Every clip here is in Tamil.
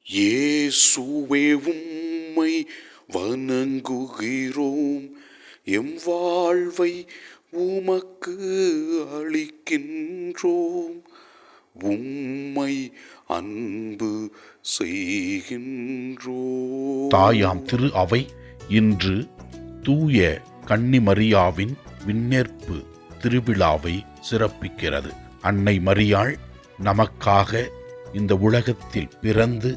இயேசுவே உம்மை வணங்குகிறோம், எம் வாழ்வை உமக்கு அளிக்கின்றோம், உம்மை அன்பு செய்கின்றோம். தாயாம் திரு அவை இன்று தூய கன்னிமரியாவின் விண்ணேற்பு திருவிழாவை சிறப்பிக்கிறது. அன்னை மரியாள் நமக்காக இந்த உலகத்தில் பிறந்து,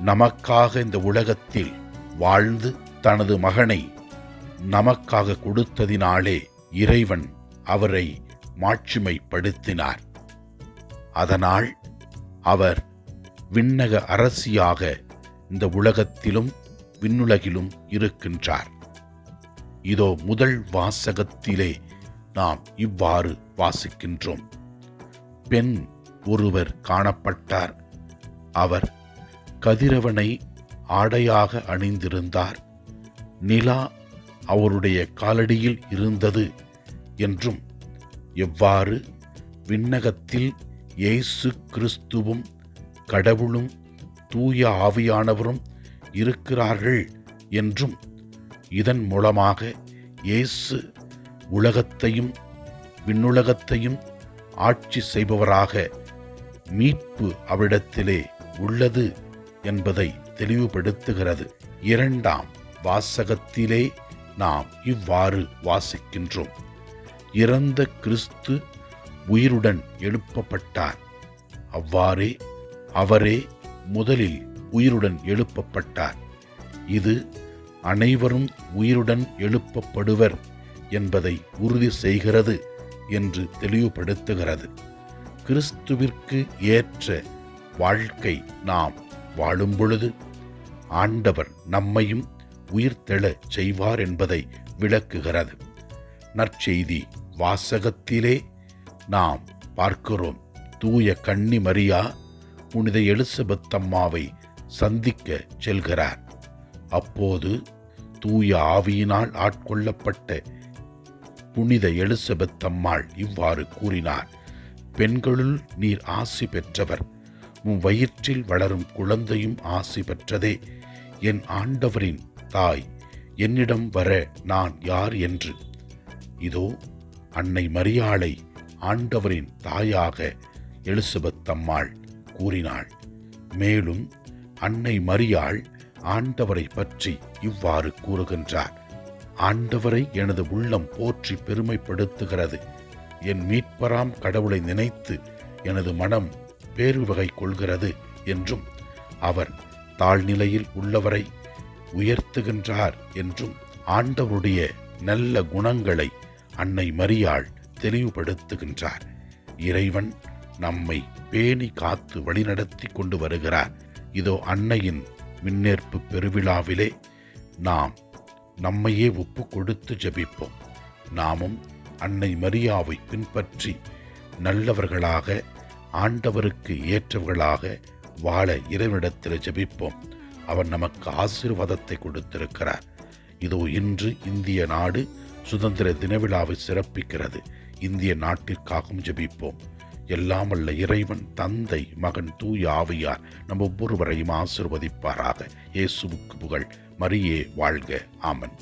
நமக்காக இந்த உலகத்தில் வாழ்ந்து, தனது மகனை நமக்காக கொடுத்ததினாலே இறைவன் அவரை மாட்சிமைப்படுத்தினார். அதனால் அவர் விண்ணக அரசியாக இந்த உலகத்திலும் விண்ணுலகிலும் இருக்கின்றார். இதோ முதல் வாசகத்திலே நாம் இவ்வாறு வாசிக்கின்றோம். பெண் ஒருவர் காணப்பட்டார். அவர் கதிரவனை ஆடையாக அணிந்திருந்தார். நிலா அவருடைய காலடியில் இருந்தது என்றும், எவ்வாறு விண்ணகத்தில் இயேசு கிறிஸ்துவும் கடவுளும் தூய ஆவியானவரும் இருக்கிறார்கள் என்றும், இதன் மூலமாக இயேசு உலகத்தையும் விண்ணுலகத்தையும் ஆட்சி செய்பவராக மீட்பு அவரிடத்திலே உள்ளது என்பதை தெளிவுபடுத்துகிறது. இரண்டாம் வாசகத்திலே நாம் இவ்வாறு வாசிக்கின்றோம். இறந்த கிறிஸ்து உயிருடன் எழுப்பப்பட்டார். அவ்வாறே அவரே முதலில் உயிருடன் எழுப்பப்பட்டார். இது அனைவரும் உயிருடன் எழுப்பப்படுவர் என்பதை உறுதி செய்கிறது என்று தெளிவுபடுத்துகிறது. கிறிஸ்துவிற்கு ஏற்ற வாழ்க்கை நாம் வாழும் பொழுது ஆண்டவர் நம்மையும் உயிர்த்தெழச் செய்வார் என்பதை விளக்குகிறது. நற்செய்தி வாசகத்திலே நாம் பார்க்கிறோம். தூய கன்னி மரியா புனித எலிசபெத் அம்மாவை சந்திக்க செல்கிறார். அப்போது தூய ஆவியினால் ஆட்கொள்ளப்பட்ட புனித எலிசபெத் அம்மாள் இவ்வாறு கூறினார்: பெண்களுள் நீர் ஆசி பெற்றவர், உம் வயிற்றில் வளரும் குழந்தையும் ஆசி பெற்றதே. என் ஆண்டவரின் தாய், என்னிடம் வர நான் யார் என்று. இதோ அன்னை மரியாளை ஆண்டவரின் தாயாக எலிசபெத் அம்மாள் கூறினாள். மேலும் அன்னை மரியாள் ஆண்டவரை பற்றி இவ்வாறு கூறுகின்றார்: ஆண்டவரை எனது உள்ளம் போற்றி பெருமைப்படுத்துகிறது. என் மீட்பராம் கடவுளை நினைத்து எனது மனம் பேருவகை கொள்கிறது என்றும், அவர் தாழ்நிலையில் உள்ளவரை உயர்த்துகின்றார் என்றும், ஆண்டவருடைய நல்ல குணங்களை அன்னை மரியாள் தெளிவுபடுத்துகின்றார். இறைவன் நம்மை பேணி காத்து வழிநடத்தி கொண்டு வருகிறார். இதோ அன்னையின் விண்ணேற்பு பெருவிழாவிலே நாம் நம்மையே ஒப்பு கொடுத்து ஜெபிப்போம். நாமும் அன்னை மரியாவை பின்பற்றி நல்லவர்களாக, ஆண்டவருக்கு ஏற்றவர்களாக வாழ இறைவனிடத்தில் ஜெபிப்போம். அவர் நமக்கு ஆசீர்வாதத்தை கொடுத்திருக்கிறார். இதோ இன்று இந்திய நாடு சுதந்திர தின விழாவை சிறப்பிக்கிறது. இந்திய நாட்டிற்காகவும் ஜெபிப்போம். எல்லாம் வல்ல இறைவன் தந்தை, மகன், தூய ஆவியார் நம் ஒவ்வொருவரையும் ஆசீர்வதிப்பாராக. இயேசுவுக்கு புகழ். மரியே வாழ்க. ஆமென்.